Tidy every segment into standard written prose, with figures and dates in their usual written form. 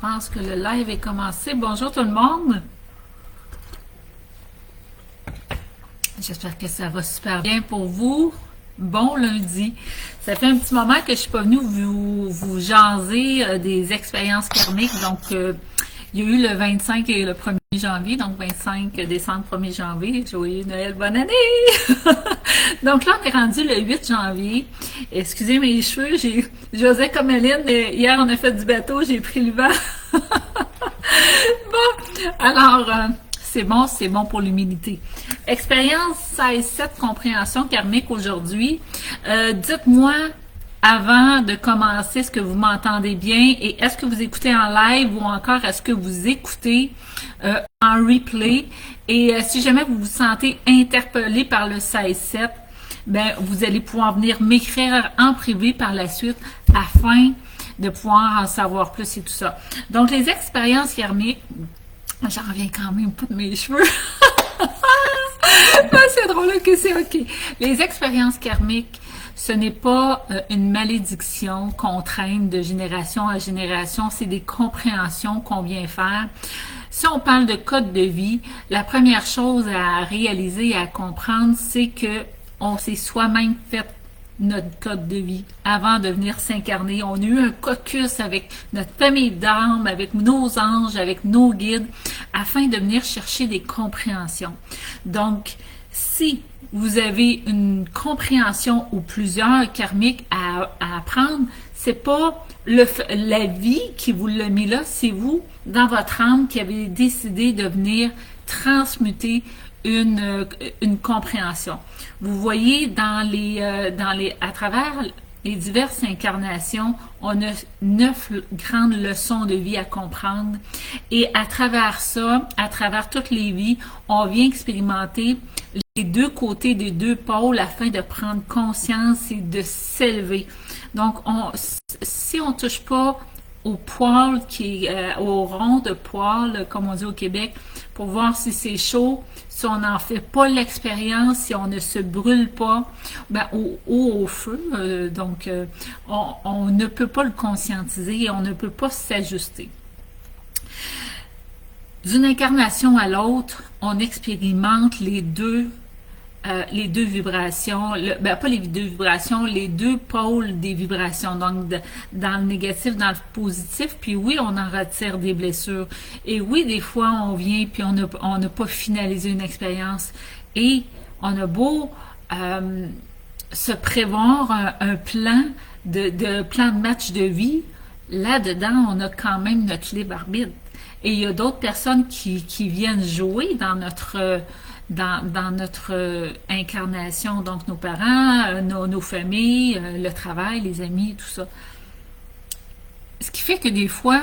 pense que le live est commencé. Bonjour tout le monde. J'espère que ça va super bien pour vous. Bon lundi. Ça fait un petit moment que je suis pas venue vous jaser des expériences karmiques. Donc, il y a eu le 25 et le 1er janvier, donc 25 décembre, 1er janvier. Joyeux Noël, bonne année! Donc là, on est rendu le 8 janvier. Excusez mes cheveux, j'osais comme Aline, mais hier on a fait du bateau, j'ai pris le vent. Bon, alors, c'est bon pour l'humidité. Expérience 16-7, compréhension karmique aujourd'hui. Dites-moi, avant de commencer, est-ce que vous m'entendez bien et est-ce que vous écoutez en live ou encore est-ce que vous écoutez en replay? Et si jamais vous vous sentez interpellé par le 16-7, ben, vous allez pouvoir venir m'écrire en privé par la suite afin de pouvoir en savoir plus et tout ça. Donc, les expériences karmiques, j'en reviens quand même pas de mes cheveux. C'est drôle que c'est OK. Les expériences karmiques, ce n'est pas une malédiction qu'on traîne de génération à génération, c'est des compréhensions qu'on vient faire. Si on parle de code de vie, la première chose à réaliser et à comprendre, c'est que on s'est soi-même fait notre code de vie avant de venir s'incarner. On a eu un caucus avec notre famille d'âmes, avec nos anges, avec nos guides, afin de venir chercher des compréhensions. Donc, si vous avez une compréhension ou plusieurs karmiques à apprendre, c'est pas la vie qui vous l'a mis là, c'est vous, dans votre âme, qui avez décidé de venir transmuter une compréhension. Vous voyez à travers les diverses incarnations, on a 9 grandes leçons de vie à comprendre et à travers ça, à travers toutes les vies, on vient expérimenter les deux côtés des deux pôles afin de prendre conscience et de s'élever. Donc, si on touche pas au poil au rond de poil, comme on dit au Québec, pour voir si c'est chaud, si on n'en fait pas l'expérience, si on ne se brûle pas, ben, au feu. Donc, on ne peut pas le conscientiser et on ne peut pas s'ajuster. D'une incarnation à l'autre, on expérimente les deux vibrations, pas les deux vibrations, les deux pôles des vibrations, donc dans le négatif, dans le positif, puis oui, on en retire des blessures, et oui, des fois, on vient, puis on n'a pas finalisé une expérience, et on a beau se prévoir un plan plan de match de vie, là-dedans, on a quand même notre libre arbitre, et il y a d'autres personnes qui viennent jouer dans notre incarnation, donc nos parents, nos familles, le travail, les amis, tout ça. Ce qui fait que des fois,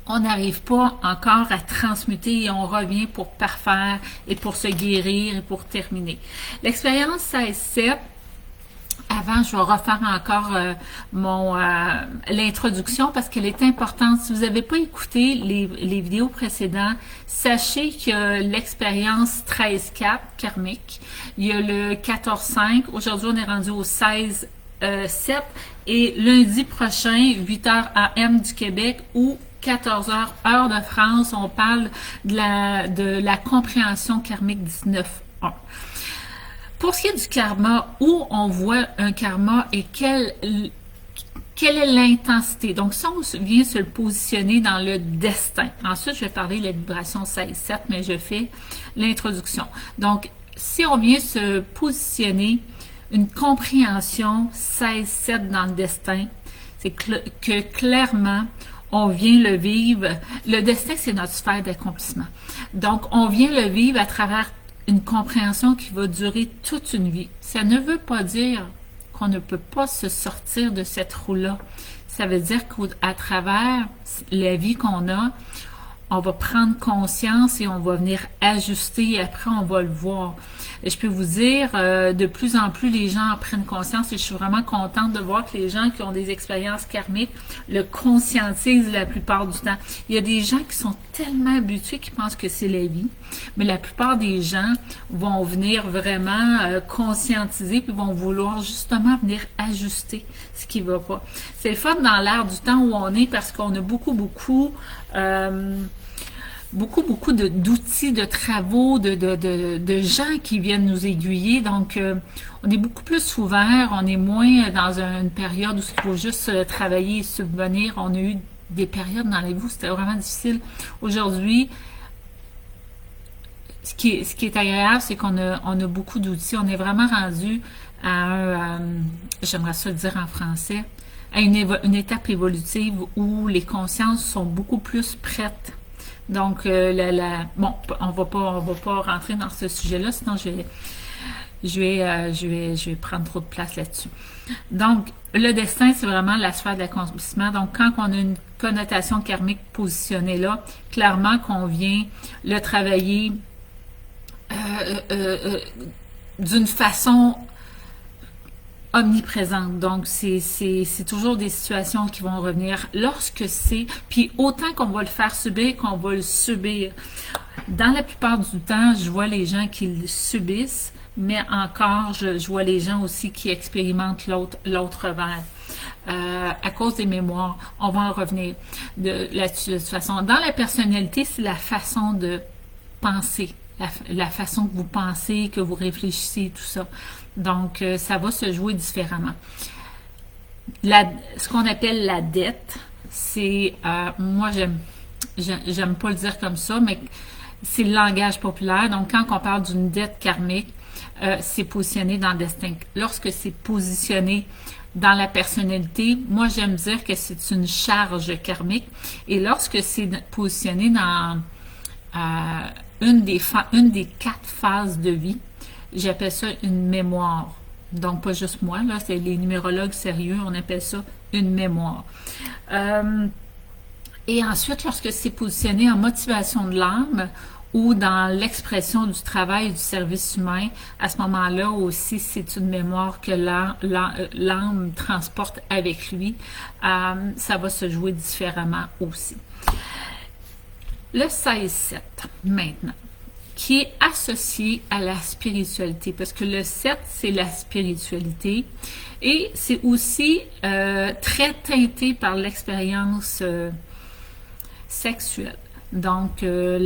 on n'arrive pas encore à transmuter et on revient pour parfaire et pour se guérir et pour terminer. L'expérience 16-7, avant, je vais refaire encore l'introduction parce qu'elle est importante. Si vous n'avez pas écouté les vidéos précédentes, sachez que l'expérience 13-4 karmique, il y a le 14-5, aujourd'hui on est rendu au 16-7 et lundi prochain, 8h AM du Québec ou 14h heure de France, on parle de la compréhension karmique 19.1. Pour ce qui est du karma, où on voit un karma et quelle est l'intensité. Donc, si on vient se le positionner dans le destin. Ensuite, je vais parler de la vibration 16-7, mais je fais l'introduction. Donc, si on vient se positionner une compréhension 16-7 dans le destin, c'est que clairement, on vient le vivre. Le destin, c'est notre sphère d'accomplissement. Donc, on vient le vivre à travers une compréhension qui va durer toute une vie. Ça ne veut pas dire qu'on ne peut pas se sortir de cette roue-là. Ça veut dire qu'à travers la vie qu'on a, on va prendre conscience et on va venir ajuster et après on va le voir. Et je peux vous dire, de plus en plus, les gens en prennent conscience et je suis vraiment contente de voir que les gens qui ont des expériences karmiques le conscientisent la plupart du temps. Il y a des gens qui sont tellement habitués qu'ils pensent que c'est la vie, mais la plupart des gens vont venir vraiment conscientiser puis vont vouloir justement venir ajuster ce qui va pas. C'est le fun dans l'ère du temps où on est parce qu'on a beaucoup d'outils, de travaux, de gens qui viennent nous aiguiller. Donc, on est beaucoup plus ouvert, on est moins dans une période où il faut juste travailler et subvenir. On a eu des périodes dans la vie où c'était vraiment difficile. Aujourd'hui, ce qui est agréable, c'est qu'on a beaucoup d'outils. On est vraiment rendu à j'aimerais ça le dire en français, à une étape évolutive où les consciences sont beaucoup plus prêtes. Donc, bon, on va pas rentrer dans ce sujet-là, sinon je vais prendre trop de place là-dessus. Donc, le destin, c'est vraiment la sphère de l'accomplissement. Donc, quand on a une connotation karmique positionnée là, clairement qu'on vient le travailler d'une façon omniprésente. Donc, c'est toujours des situations qui vont revenir lorsque c'est... Puis, autant qu'on va le faire subir qu'on va le subir. Dans la plupart du temps, je vois les gens qui le subissent, mais encore, je vois les gens aussi qui expérimentent l'autre revers. À cause des mémoires, on va en revenir là-dessus de toute façon. Dans la personnalité, c'est la façon de penser, la façon que vous pensez, que vous réfléchissez, tout ça. Donc, ça va se jouer différemment. Ce qu'on appelle la dette, c'est, moi j'aime pas le dire comme ça, mais c'est le langage populaire. Donc, quand on parle d'une dette karmique, c'est positionné dans le destin. Lorsque c'est positionné dans la personnalité, moi j'aime dire que c'est une charge karmique. Et lorsque c'est positionné dans une des 4 phases de vie, j'appelle ça une mémoire. Donc, pas juste moi, là, c'est les numérologues sérieux, on appelle ça une mémoire. Et ensuite, lorsque c'est positionné en motivation de l'âme ou dans l'expression du travail et du service humain, à ce moment-là aussi, c'est une mémoire que l'âme transporte avec lui. Ça va se jouer différemment aussi. Le 16-7, maintenant, qui est associé à la spiritualité, parce que le 7, c'est la spiritualité, et c'est aussi très teinté par l'expérience sexuelle. Donc, le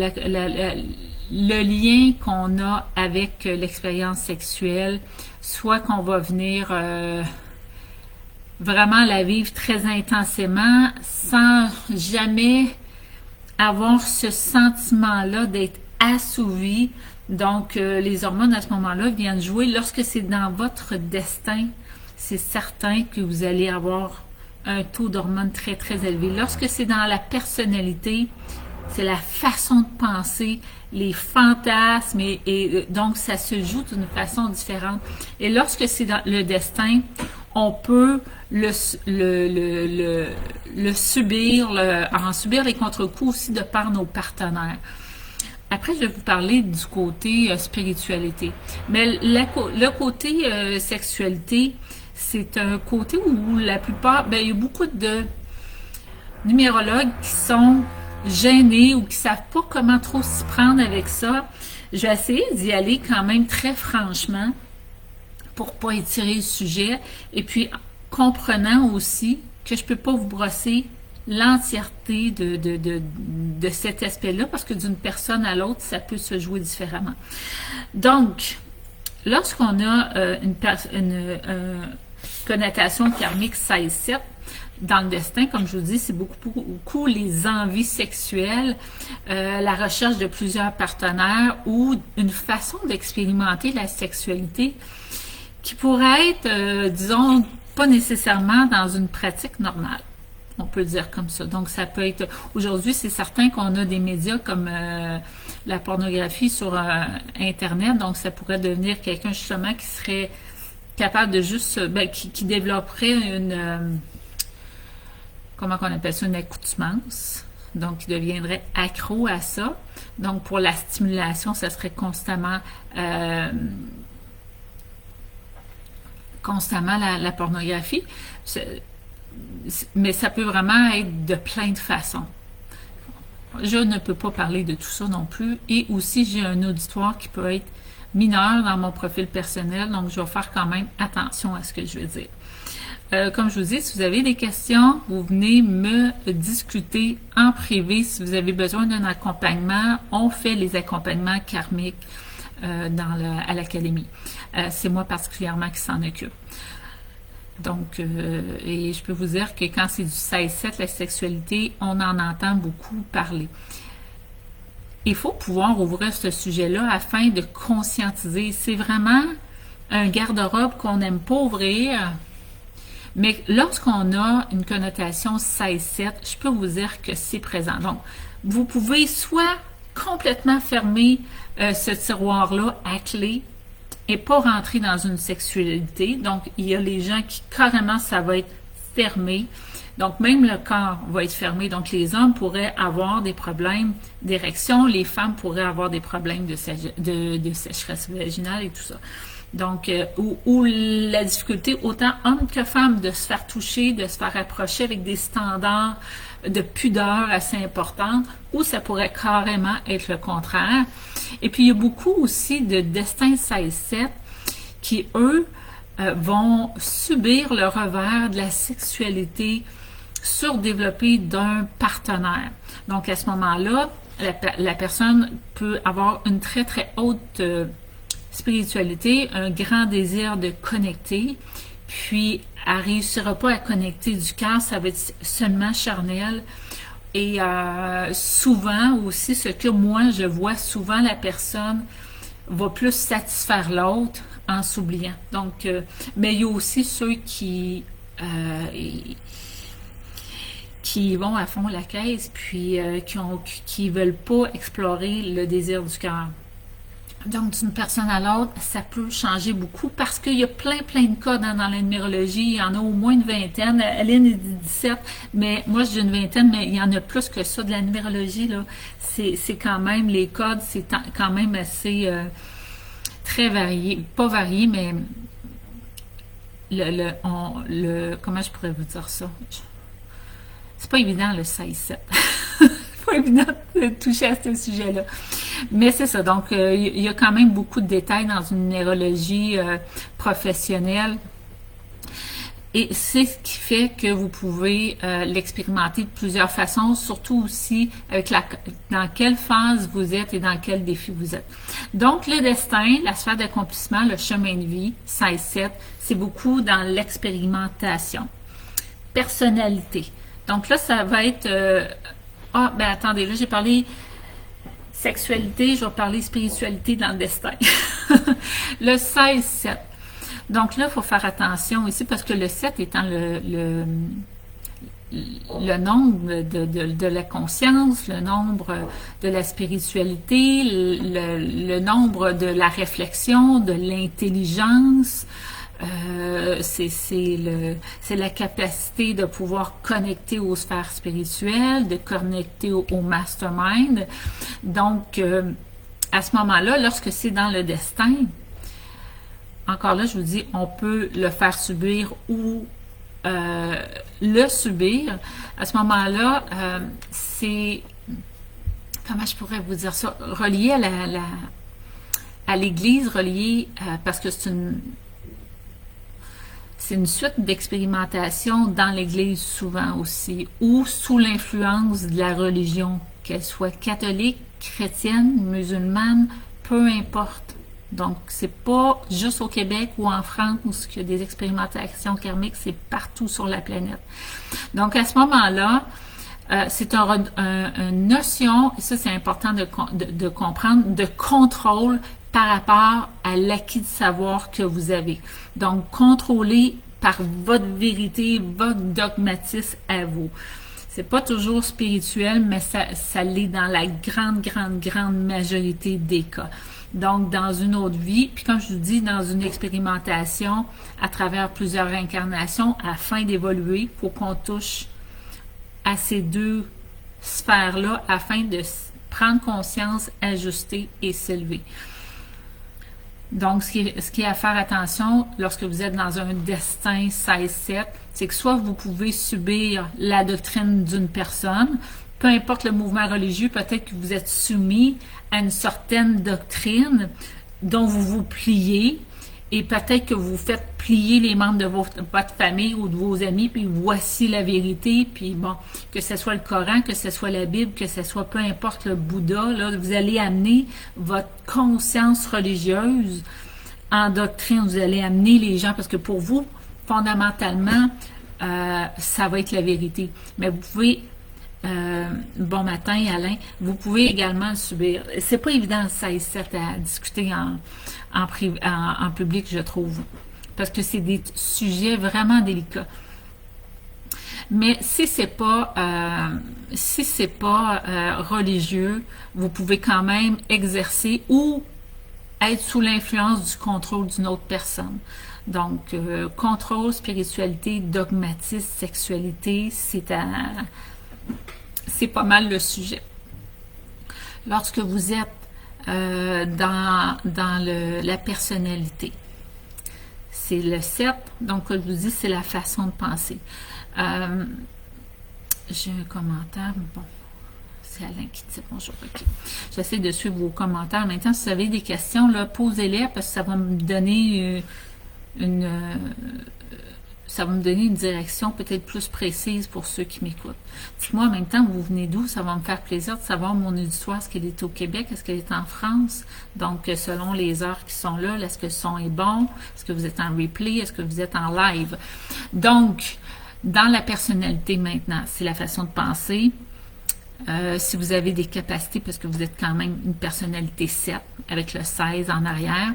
lien qu'on a avec l'expérience sexuelle, soit qu'on va venir vraiment la vivre très intensément, sans jamais avoir ce sentiment-là d'être assouvi. Donc, les hormones à ce moment-là viennent jouer. Lorsque c'est dans votre destin, c'est certain que vous allez avoir un taux d'hormones très, très élevé. Lorsque c'est dans la personnalité, c'est la façon de penser, les fantasmes, et donc ça se joue d'une façon différente. Et lorsque c'est dans le destin, on peut en subir les contre-coups aussi de par nos partenaires. Après, je vais vous parler du côté spiritualité. Mais le côté sexualité, c'est un côté où la plupart, il y a beaucoup de numérologues qui sont gênés ou qui savent pas comment trop s'y prendre avec ça. Je vais essayer d'y aller quand même très franchement pour pas étirer le sujet, et puis comprenant aussi que je peux pas vous brosser l'entièreté de cet aspect-là, parce que d'une personne à l'autre, ça peut se jouer différemment. Donc, lorsqu'on a une connotation karmique 16-7, dans le destin, comme je vous dis, c'est beaucoup les envies sexuelles, la recherche de plusieurs partenaires ou une façon d'expérimenter la sexualité qui pourrait être, disons, pas nécessairement dans une pratique normale. On peut le dire comme ça. Donc, ça peut être... Aujourd'hui, c'est certain qu'on a des médias comme la pornographie sur Internet. Donc, ça pourrait devenir quelqu'un, justement, qui serait capable de juste... qui développerait une... comment qu'on appelle ça? Une accoutumance. Donc, qui deviendrait accro à ça. Donc, pour la stimulation, ça serait constamment la pornographie. Mais ça peut vraiment être de plein de façons. Je ne peux pas parler de tout ça non plus. Et aussi, j'ai un auditoire qui peut être mineur dans mon profil personnel, donc je vais faire quand même attention à ce que je vais dire. Comme je vous dis, si vous avez des questions, vous venez me discuter en privé. Si vous avez besoin d'un accompagnement, on fait les accompagnements karmiques à l'académie. C'est moi particulièrement qui s'en occupe. Donc, et je peux vous dire que quand c'est du 16-7, la sexualité, on en entend beaucoup parler. Il faut pouvoir ouvrir ce sujet-là afin de conscientiser. C'est vraiment un garde-robe qu'on n'aime pas ouvrir, mais lorsqu'on a une connotation 16-7, je peux vous dire que c'est présent. Donc, vous pouvez soit complètement fermer ce tiroir-là à clé et pas rentrer dans une sexualité. Donc, il y a les gens qui, carrément, ça va être fermé. Donc, même le corps va être fermé. Donc, les hommes pourraient avoir des problèmes d'érection, les femmes pourraient avoir des problèmes de sécheresse vaginale et tout ça. Donc, ou la difficulté, autant homme que femme, de se faire toucher, de se faire approcher avec des standards de pudeur assez importants, ou ça pourrait carrément être le contraire. Et puis, il y a beaucoup aussi de destins 16-7 qui, eux, vont subir le revers de la sexualité surdéveloppée d'un partenaire. Donc, à ce moment-là, la personne peut avoir une très, très haute spiritualité, un grand désir de connecter, puis elle ne réussira pas à connecter du cœur, ça va être seulement charnel. Et souvent aussi, ce que moi je vois souvent, la personne va plus satisfaire l'autre en s'oubliant. Donc, mais il y a aussi ceux qui vont à fond la caisse, puis qui veulent pas explorer le désir du cœur. Donc, d'une personne à l'autre, ça peut changer beaucoup parce qu'il y a plein de cas dans la numérologie. Il y en a au moins une vingtaine. Aline dit 17, mais moi, je dis une vingtaine, mais il y en a plus que ça de la numérologie, là. C'est quand même, les codes, c'est quand même assez très varié. Pas varié, mais comment je pourrais vous dire ça? C'est pas évident, le 16-7. Pas évident de toucher à ce sujet-là. Mais c'est ça. Donc, il y a quand même beaucoup de détails dans une numérologie professionnelle. Et c'est ce qui fait que vous pouvez l'expérimenter de plusieurs façons, surtout aussi avec dans quelle phase vous êtes et dans quel défi vous êtes. Donc, le destin, la sphère d'accomplissement, le chemin de vie, 16-7, c'est beaucoup dans l'expérimentation. Personnalité. Donc là, ça va être... ben attendez, là, j'ai parlé sexualité, je vais parler spiritualité dans le destin. Le 16-7. Donc là, il faut faire attention ici parce que le 7 étant le nombre de la conscience, le nombre de la spiritualité, le nombre de la réflexion, de l'intelligence, c'est la capacité de pouvoir connecter aux sphères spirituelles, de connecter au mastermind. Donc, à ce moment-là, lorsque c'est dans le destin, encore là, je vous dis, on peut le faire subir ou le subir. À ce moment-là, c'est, comment je pourrais vous dire ça, relié à l'Église, relié, parce que c'est une suite d'expérimentation dans l'Église souvent aussi, ou sous l'influence de la religion, qu'elle soit catholique, chrétienne, musulmane, peu importe. Donc, c'est pas juste au Québec ou en France qu'il y a des expérimentations karmiques, c'est partout sur la planète. Donc, à ce moment-là, c'est une notion, et ça c'est important de comprendre, de contrôle par rapport à l'acquis de savoir que vous avez. Donc, contrôlé par votre vérité, votre dogmatisme à vous. C'est pas toujours spirituel, mais ça l'est dans la grande majorité des cas. Donc, dans une autre vie, puis comme je vous dis, dans une expérimentation à travers plusieurs réincarnations, afin d'évoluer, il faut qu'on touche à ces deux sphères-là afin prendre conscience, ajuster et s'élever. Donc, ce qui est à faire attention lorsque vous êtes dans un destin 16-7, c'est que soit vous pouvez subir la doctrine d'une personne, peu importe le mouvement religieux, peut-être que vous êtes soumis à une certaine doctrine dont vous vous pliez, et peut-être que vous faites plier les membres de votre famille ou de vos amis, puis voici la vérité, puis bon, que ce soit le Coran, que ce soit la Bible, que ce soit peu importe le Bouddha, là, vous allez amener votre conscience religieuse en doctrine, vous allez amener les gens, parce que pour vous, fondamentalement, ça va être la vérité. Mais vous pouvez, bon matin Alain, vous pouvez également le subir. C'est pas évident 16-7 à discuter en public, je trouve, parce que c'est des sujets vraiment délicats. Mais si c'est pas religieux, vous pouvez quand même exercer ou être sous l'influence du contrôle d'une autre personne. Donc, contrôle, spiritualité, dogmatisme, sexualité, c'est pas mal le sujet. Lorsque vous êtes dans la personnalité, c'est le 7, donc je vous dis, c'est la façon de penser. J'ai un commentaire, bon, c'est Alain qui dit bonjour, ok. J'essaie de suivre vos commentaires. Maintenant, si vous avez des questions, là, posez-les, parce que ça va me donner une direction peut-être plus précise pour ceux qui m'écoutent. Dites-moi en même temps, vous venez d'où? Ça va me faire plaisir de savoir mon auditoire. Est-ce qu'elle est au Québec? Est-ce qu'elle est en France? Donc, selon les heures qui sont là, est-ce que le son est bon? Est-ce que vous êtes en replay? Est-ce que vous êtes en live? Donc, dans la personnalité maintenant, c'est la façon de penser. Si vous avez des capacités, parce que vous êtes quand même une personnalité 7, avec le 16 en arrière,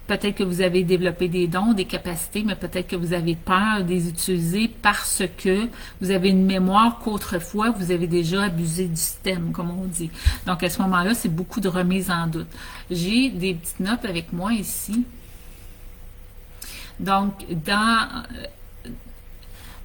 peut-être que vous avez développé des dons, des capacités, mais peut-être que vous avez peur de les utiliser parce que vous avez une mémoire qu'autrefois, vous avez déjà abusé du système, comme on dit. Donc, à ce moment-là, c'est beaucoup de remise en doute. J'ai des petites notes avec moi ici. Donc,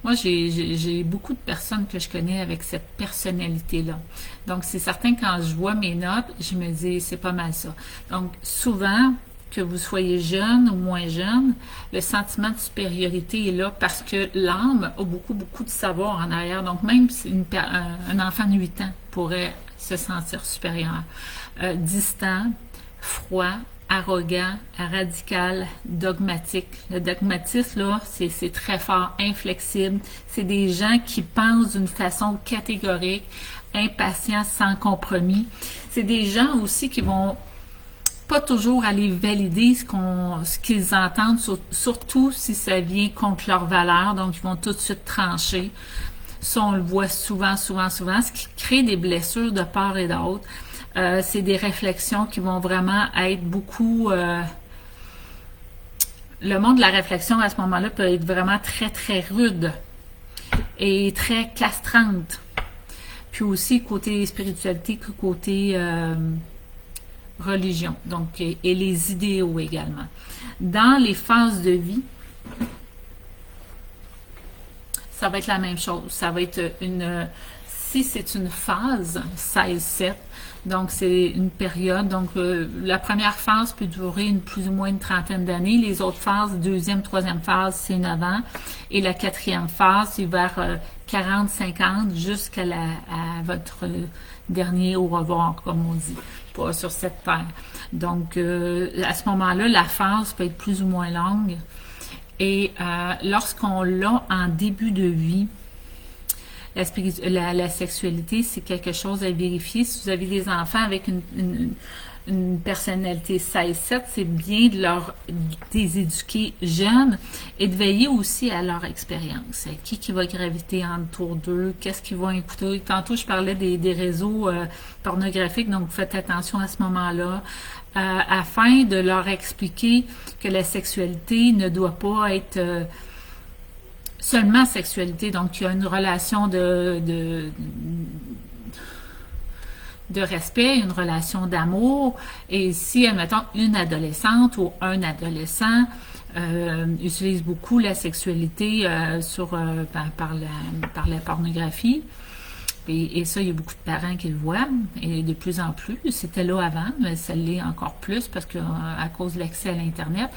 moi, j'ai beaucoup de personnes que je connais avec cette personnalité-là. Donc, c'est certain, quand je vois mes notes, je me dis, c'est pas mal ça. Donc, souvent, que vous soyez jeune ou moins jeune, le sentiment de supériorité est là parce que l'âme a beaucoup de savoir en arrière. Donc, même si un enfant de 8 ans pourrait se sentir supérieur. Distant, froid, arrogant, radical, dogmatique. Le dogmatisme, là, c'est très fort, inflexible. C'est des gens qui pensent d'une façon catégorique, impatients, sans compromis. C'est des gens aussi qui vont pas toujours aller valider ce qu'ils entendent, surtout si ça vient contre leurs valeurs, donc ils vont tout de suite trancher. Ça, on le voit souvent, ce qui crée des blessures de part et d'autre. C'est des réflexions qui vont vraiment être beaucoup... le monde de la réflexion, à ce moment-là, peut être vraiment très rude et très castrante. Puis aussi, côté spiritualité, que côté... religion, donc, et les idéaux également. Dans les phases de vie, ça va être la même chose. Ça va être si c'est une phase, 16-7, donc c'est une période, donc la première phase peut durer plus ou moins une trentaine d'années, les autres phases, deuxième, troisième phase, c'est 9 ans, et la quatrième phase, c'est vers 40-50, jusqu'à votre dernier au revoir, comme on dit, pas sur cette terre. Donc, à ce moment-là, la phase peut être plus ou moins longue. Et lorsqu'on l'a en début de vie, la sexualité, c'est quelque chose à vérifier. Si vous avez des enfants avec une personnalité 16-7, c'est bien de les éduquer jeunes et de veiller aussi à leur expérience. Qui va graviter autour d'eux, qu'est-ce qu'ils vont écouter. Tantôt, je parlais des réseaux pornographiques, donc faites attention à ce moment-là, afin de leur expliquer que la sexualité ne doit pas être seulement sexualité. Donc, il y a une relation de respect, une relation d'amour. Et si, admettons, une adolescente ou un adolescent utilise beaucoup la sexualité par la pornographie, Et ça, il y a beaucoup de parents qui le voient, et de plus en plus. C'était là avant, mais ça l'est encore plus parce que à cause de l'accès à l'Internet.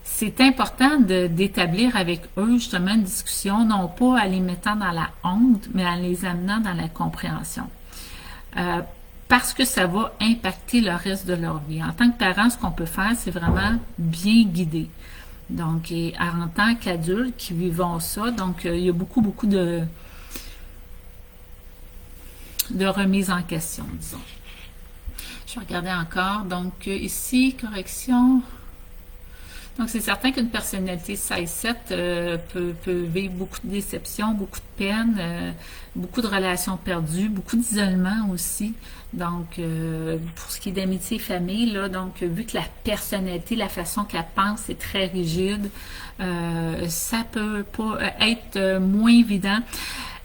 C'est important d'établir avec eux justement une discussion, non pas en les mettant dans la honte, mais en les amenant dans la compréhension. Parce que ça va impacter le reste de leur vie. En tant que parent, ce qu'on peut faire, c'est vraiment bien guider. Donc, et en tant qu'adultes qui vivons ça, donc il y a beaucoup de remise en question, disons. Je vais regarder encore. Donc, ici, correction. Donc, c'est certain qu'une personnalité 16-7 peut vivre beaucoup de déceptions, beaucoup de peine, beaucoup de relations perdues, beaucoup d'isolement aussi. Donc, pour ce qui est d'amitié et famille, là, donc, vu que la personnalité, la façon qu'elle pense est très rigide, ça peut pas être moins évident.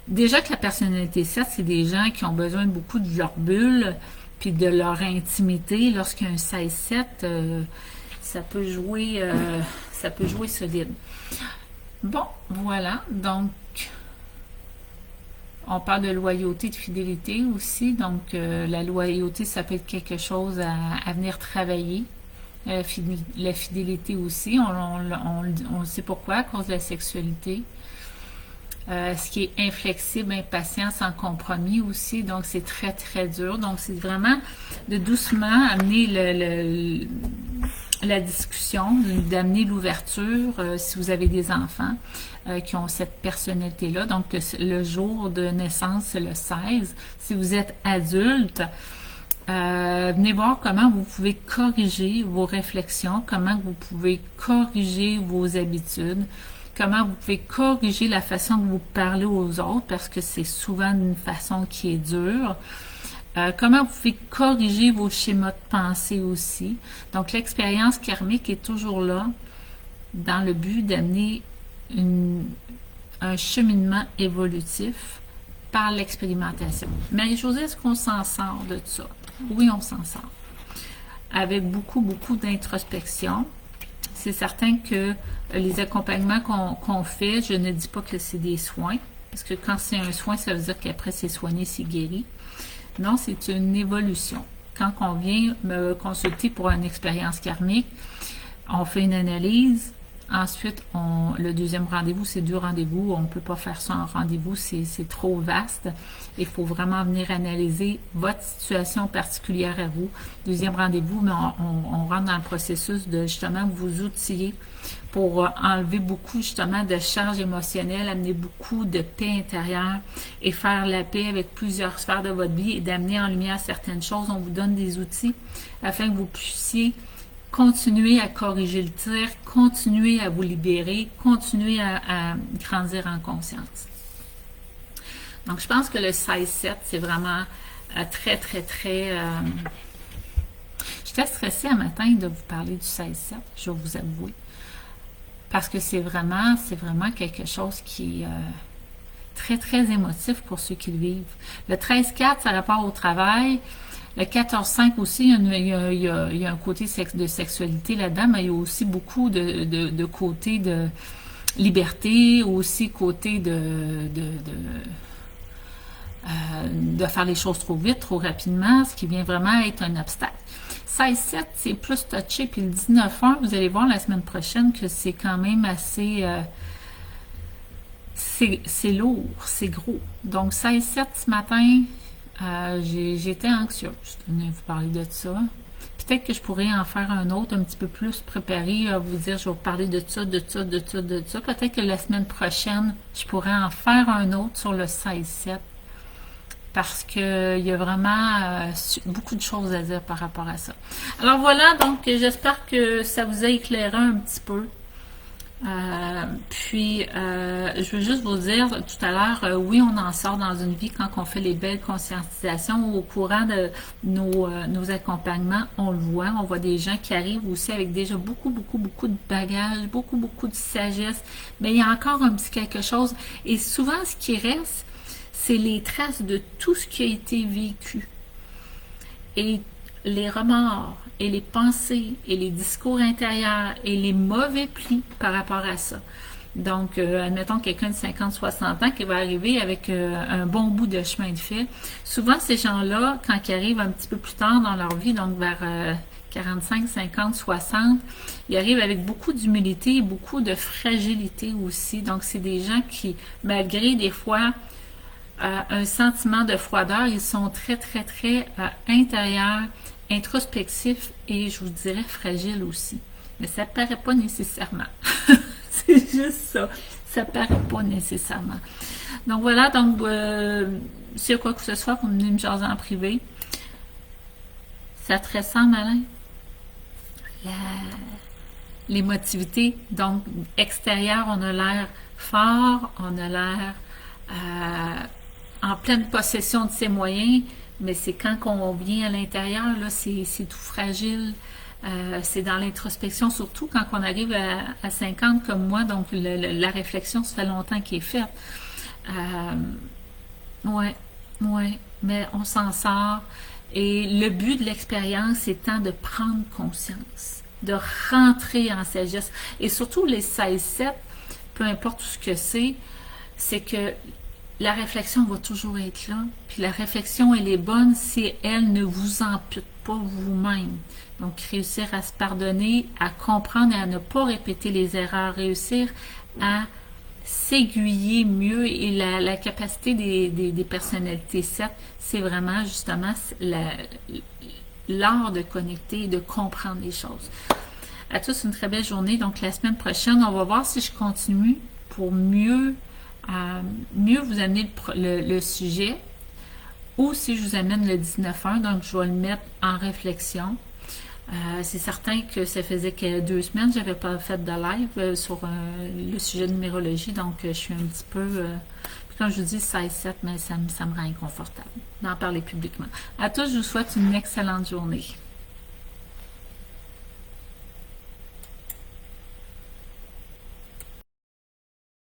Déjà que la personnalité 7, c'est des gens qui ont besoin beaucoup de leur bulle, puis de leur intimité. Lorsqu'il y a un 16-7, ça peut jouer solide. Bon, voilà. Donc, on parle de loyauté, de fidélité aussi. Donc, la loyauté, ça peut être quelque chose à venir travailler. La fidélité aussi, on le sait pourquoi, à cause de la sexualité. Ce qui est inflexible, impatient, sans compromis aussi. Donc, c'est très, très dur. Donc, c'est vraiment de doucement amener la discussion, d'amener l'ouverture, si vous avez des enfants qui ont cette personnalité-là. Donc, le jour de naissance, c'est le 16. Si vous êtes adulte, venez voir comment vous pouvez corriger vos réflexions, comment vous pouvez corriger vos habitudes, comment vous pouvez corriger la façon que vous parlez aux autres, parce que c'est souvent une façon qui est dure. Comment vous pouvez corriger vos schémas de pensée aussi. Donc, l'expérience karmique est toujours là dans le but d'amener un cheminement évolutif par l'expérimentation. Marie-Josée, est-ce qu'on s'en sort de ça? Oui, on s'en sort. Avec beaucoup d'introspection. C'est certain que les accompagnements qu'on fait, je ne dis pas que c'est des soins, parce que quand c'est un soin, ça veut dire qu'après c'est soigné, c'est guéri. Non, c'est une évolution. Quand on vient me consulter pour une expérience karmique, on fait une analyse. Ensuite, le deuxième rendez-vous, c'est 2 rendez-vous. On ne peut pas faire ça en rendez-vous, c'est trop vaste. Il faut vraiment venir analyser votre situation particulière à vous. Deuxième rendez-vous, mais on rentre dans le processus de justement vous outiller pour enlever beaucoup justement de charge émotionnelle, amener beaucoup de paix intérieure et faire la paix avec plusieurs sphères de votre vie et d'amener en lumière certaines choses. On vous donne des outils afin que vous puissiez continuer à corriger le tir, continuer à vous libérer, continuer à grandir en conscience. Donc, je pense que le 16-7, c'est vraiment très... J'étais stressée un matin de vous parler du 16-7, je vais vous avouer. Parce que c'est vraiment quelque chose qui est très émotif pour ceux qui le vivent. Le 13-4, ça rapport au travail. Le 14-5 aussi, il y a un côté de sexualité là-dedans, mais il y a aussi beaucoup de côté de liberté, aussi côté de faire les choses trop vite, trop rapidement, ce qui vient vraiment être un obstacle. 16-7, c'est plus touché, puis le 19-1, vous allez voir la semaine prochaine que c'est quand même assez... c'est lourd, c'est gros. Donc 16-7 ce matin... j'étais anxieuse de vous parler de ça. Peut-être que je pourrais en faire un autre un petit peu plus préparé, vous dire je vais vous parler de ça. Peut-être que la semaine prochaine, je pourrais en faire un autre sur le 16-7 parce qu'il y a vraiment beaucoup de choses à dire par rapport à ça. Alors voilà, donc j'espère que ça vous a éclairé un petit peu. Je veux juste vous dire tout à l'heure, oui, on en sort dans une vie quand on fait les belles conscientisations au courant de nos accompagnements, on le voit, on voit des gens qui arrivent aussi avec déjà beaucoup de bagages, beaucoup de sagesse, mais il y a encore un petit quelque chose, et souvent ce qui reste, c'est les traces de tout ce qui a été vécu, et les remords, et les pensées, et les discours intérieurs, et les mauvais plis par rapport à ça. Donc, admettons quelqu'un de 50-60 ans qui va arriver avec un bon bout de chemin de fait. Souvent, ces gens-là, quand ils arrivent un petit peu plus tard dans leur vie, donc vers 45, 50, 60, ils arrivent avec beaucoup d'humilité et beaucoup de fragilité aussi. Donc, c'est des gens qui, malgré des fois un sentiment de froideur, ils sont très, très, très intérieurs, introspectifs et, je vous dirais, fragiles aussi. Mais ça paraît pas nécessairement. C'est juste ça. Ça paraît pas nécessairement. Donc voilà, donc s'il y a quoi que ce soit, vous venez me jaser en privé. Ça te ressemble, Alain? L'émotivité, donc extérieur, on a l'air fort, on a l'air en pleine possession de ses moyens, mais c'est quand on vient à l'intérieur, là, c'est tout fragile. C'est dans l'introspection, surtout quand on arrive à 50 comme moi, donc la réflexion, ça fait longtemps qu'elle est faite. Ouais, mais on s'en sort. Et le but de l'expérience étant de prendre conscience, de rentrer en sagesse. Et surtout les 16-7, peu importe ce que c'est que la réflexion va toujours être là. Puis la réflexion, elle est bonne si elle ne vous ampute pas vous-même. Donc, réussir à se pardonner, à comprendre et à ne pas répéter les erreurs, réussir à s'aiguiller mieux et la capacité des personnalités 7, c'est vraiment justement l'art de connecter et de comprendre les choses. À tous, une très belle journée. Donc, la semaine prochaine, on va voir si je continue pour mieux vous amener le sujet ou si je vous amène le 19-1. Donc, je vais le mettre en réflexion. C'est certain que ça faisait que 2 semaines que je n'avais pas fait de live sur le sujet de numérologie, donc je suis un petit peu, comme je vous dis, 16-7, mais ça me rend inconfortable d'en parler publiquement. À tous, je vous souhaite une excellente journée.